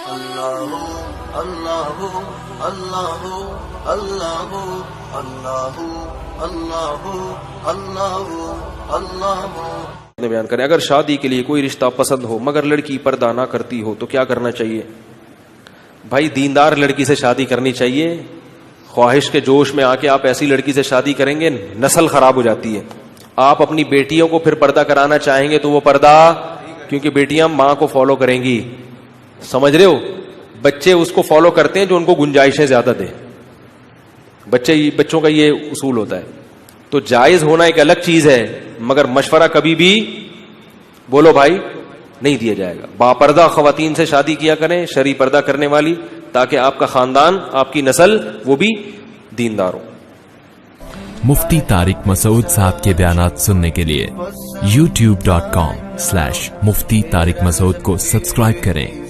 اللہ اللہ اللہ اللہ اللہ اللہ اللہ اللہ. بیان کریں اگر شادی کے لیے کوئی رشتہ پسند ہو مگر لڑکی پردہ نہ کرتی ہو تو کیا کرنا چاہیے؟ بھائی دیندار لڑکی سے شادی کرنی چاہیے. خواہش کے جوش میں آ کے آپ ایسی لڑکی سے شادی کریں گے نسل خراب ہو جاتی ہے. آپ اپنی بیٹیوں کو پھر پردہ کرانا چاہیں گے تو وہ پردہ، کیونکہ بیٹیاں ماں کو فالو کریں گی. سمجھ رہے ہو؟ بچے اس کو فالو کرتے ہیں جو ان کو گنجائشیں زیادہ دیں. بچوں کا یہ اصول ہوتا ہے. تو جائز ہونا ایک الگ چیز ہے مگر مشورہ کبھی بھی بولو بھائی نہیں دیا جائے گا. باپردہ خواتین سے شادی کیا کریں، شرعی پردہ کرنے والی، تاکہ آپ کا خاندان، آپ کی نسل وہ بھی دیندار ہو. مفتی طارق مسعود صاحب کے بیانات سننے کے لیے youtube.com/مفتی طارق مسعود کو سبسکرائب کریں.